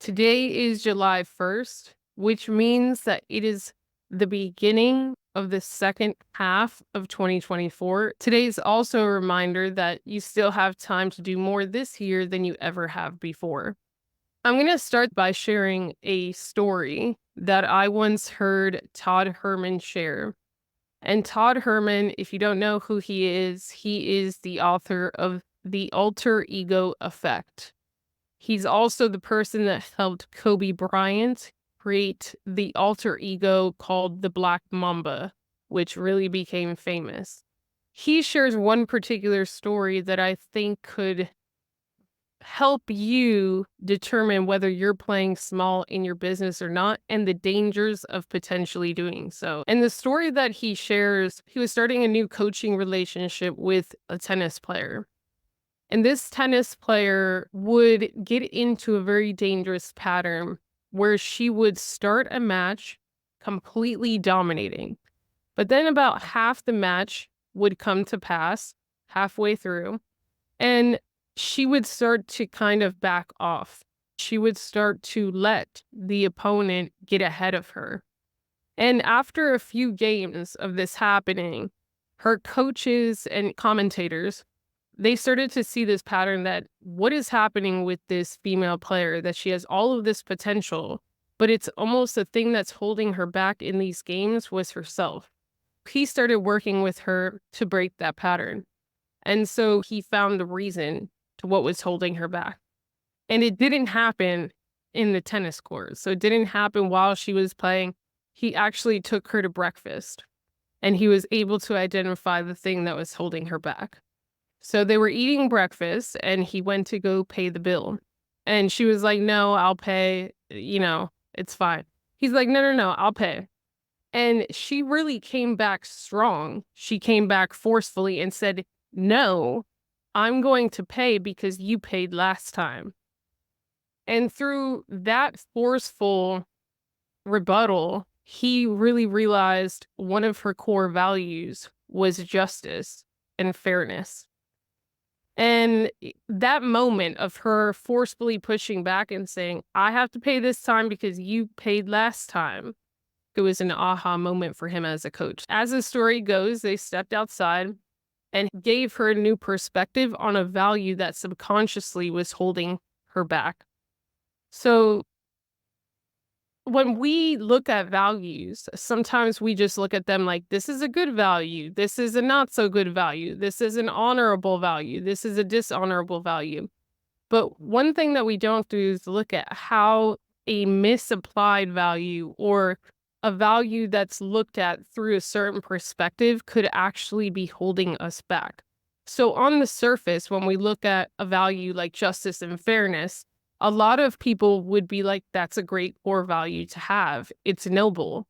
Today is July 1st, which means that it is the beginning of the second half of 2024. Today is also a reminder that you still have time to do more this year than you ever have before. I'm going to start by sharing a story that I once heard Todd Herman share. And Todd Herman, if you don't know who he is the author of The Alter Ego Effect. He's also the person that helped Kobe Bryant create the alter ego called the Black Mamba, which really became famous. He shares one particular story that I think could help you determine whether you're playing small in your business or not and the dangers of potentially doing so. And the story that he shares, he was starting a new coaching relationship with a tennis player. And this tennis player would get into a very dangerous pattern where she would start a match completely dominating. But then about half the match would come to pass halfway through, and she would start to kind of back off. She would start to let the opponent get ahead of her. And after a few games of this happening, her coaches and commentators, they started to see this pattern that what is happening with this female player, that she has all of this potential, but it's almost the thing that's holding her back in these games was herself. He started working with her to break that pattern. And so he found the reason to what was holding her back. And it didn't happen in the tennis court. So it didn't happen while she was playing. He actually took her to breakfast and he was able to identify the thing that was holding her back. So they were eating breakfast and he went to go pay the bill. And she was like, "No, I'll pay. It's fine." He's like, "No, no, no, I'll pay." And she really came back strong. She came back forcefully and said, "No, I'm going to pay because you paid last time." And through that forceful rebuttal, he really realized one of her core values was justice and fairness. And that moment of her forcefully pushing back and saying, "I have to pay this time because you paid last time," it was an aha moment for him as a coach. As the story goes, they stepped outside and gave her a new perspective on a value that subconsciously was holding her back. So when we look at values, sometimes we just look at them like, this is a good value, this is a not so good value, this is an honorable value, this is a dishonorable value. But one thing that we don't do is look at how a misapplied value or a value that's looked at through a certain perspective could actually be holding us back. So on the surface, when we look at a value like justice and fairness, a lot of people would be like, that's a great core value to have. It's noble.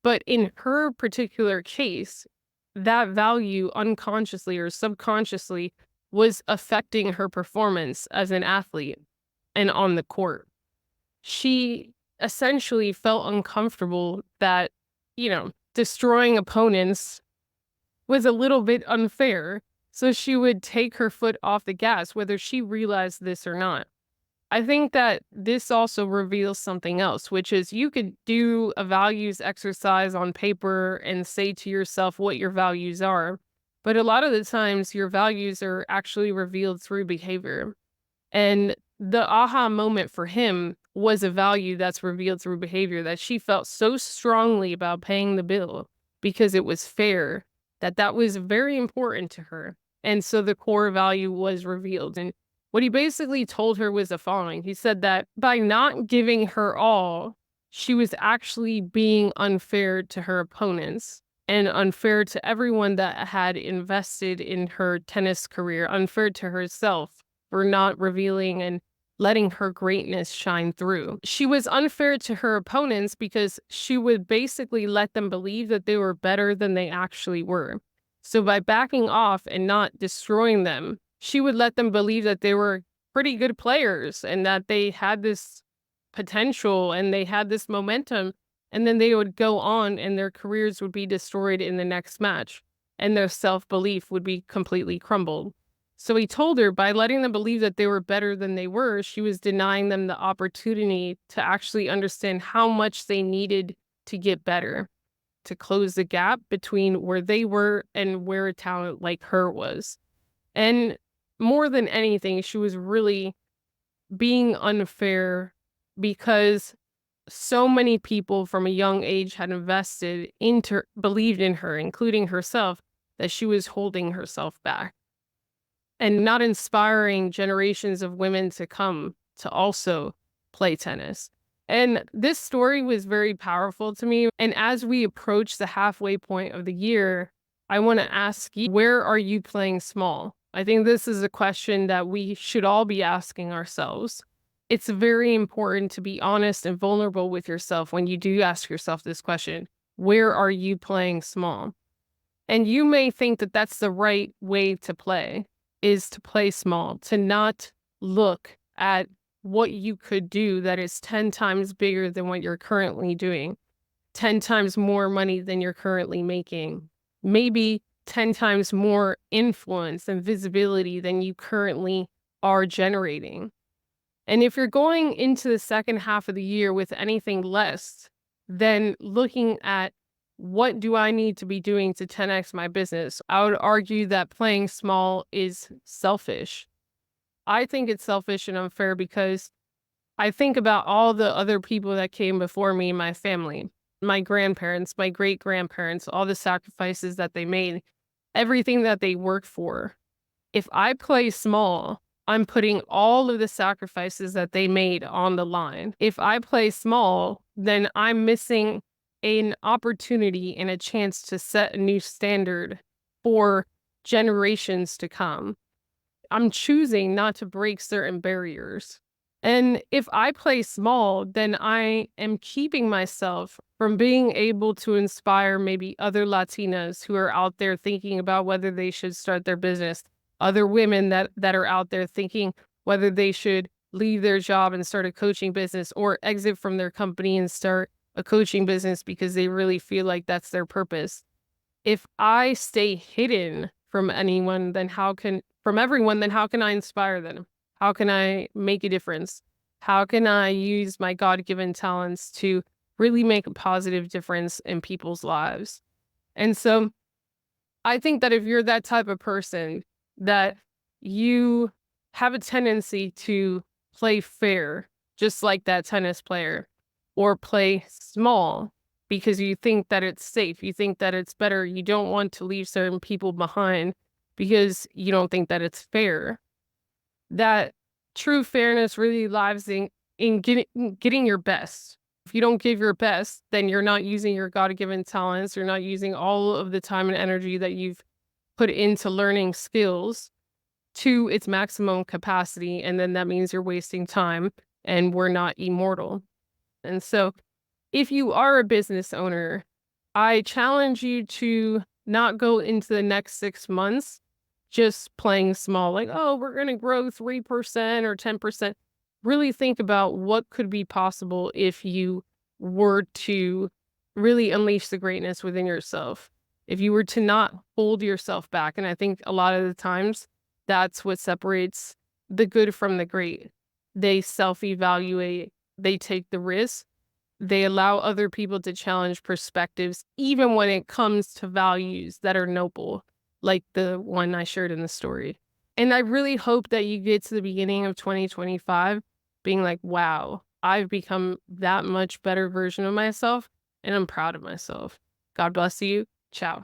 But in her particular case, that value unconsciously or subconsciously was affecting her performance as an athlete and on the court. She essentially felt uncomfortable that, destroying opponents was a little bit unfair. So she would take her foot off the gas, whether she realized this or not. I think that this also reveals something else, which is you could do a values exercise on paper and say to yourself what your values are. But a lot of the times your values are actually revealed through behavior. And the aha moment for him was a value that's revealed through behavior, that she felt so strongly about paying the bill because it was fair, that was very important to her. And so the core value was revealed. And what he basically told her was the following. He said that by not giving her all, she was actually being unfair to her opponents and unfair to everyone that had invested in her tennis career, unfair to herself for not revealing and letting her greatness shine through. She was unfair to her opponents because she would basically let them believe that they were better than they actually were. So by backing off and not destroying them, she would let them believe that they were pretty good players and that they had this potential and they had this momentum. And then they would go on and their careers would be destroyed in the next match and their self-belief would be completely crumbled. So he told her by letting them believe that they were better than they were, she was denying them the opportunity to actually understand how much they needed to get better, to close the gap between where they were and where a talent like her was. And more than anything, she was really being unfair because so many people from a young age had invested into, believed in her, including herself, that she was holding herself back and not inspiring generations of women to come to also play tennis. And this story was very powerful to me. And as we approach the halfway point of the year, I want to ask you, where are you playing small? I think this is a question that we should all be asking ourselves. It's very important to be honest and vulnerable with yourself when you do ask yourself this question. Where are you playing small? And you may think that that's the right way to play, is to play small, to not look at what you could do that is 10 times bigger than what you're currently doing, 10 times more money than you're currently making, maybe 10 times more influence and visibility than you currently are generating. And if you're going into the second half of the year with anything less, then looking at what do I need to be doing to 10x my business, I would argue that playing small is selfish. I think it's selfish and unfair because I think about all the other people that came before me in my family, my grandparents, my great grandparents, all the sacrifices that they made, everything that they worked for. If I play small, I'm putting all of the sacrifices that they made on the line. If I play small, then I'm missing an opportunity and a chance to set a new standard for generations to come. I'm choosing not to break certain barriers. And if I play small, then I am keeping myself from being able to inspire maybe other Latinas who are out there thinking about whether they should start their business, other women that are out there thinking whether they should leave their job and start a coaching business or exit from their company and start a coaching business because they really feel like that's their purpose. If I stay hidden from anyone, then from everyone, then how can I inspire them? How can I make a difference? How can I use my God-given talents to really make a positive difference in people's lives? And so I think that if you're that type of person, that you have a tendency to play fair, just like that tennis player, or play small because you think that it's safe, you think that it's better, you don't want to leave certain people behind because you don't think that it's fair. That true fairness really lies in getting your best. If you don't give your best, then you're not using your God-given talents, you're not using all of the time and energy that you've put into learning skills to its maximum capacity, and then that means you're wasting time, and we're not immortal. And so if you are a business owner, I challenge you to not go into the next 6 months just playing small, like, oh, we're going to grow 3% or 10%. Really think about what could be possible if you were to really unleash the greatness within yourself. If you were to not hold yourself back. And I think a lot of the times that's what separates the good from the great. They self-evaluate, they take the risk, they allow other people to challenge perspectives, even when it comes to values that are noble, like the one I shared in the story. And I really hope that you get to the beginning of 2025 being like, wow, I've become that much better version of myself, and I'm proud of myself. God bless you. Ciao.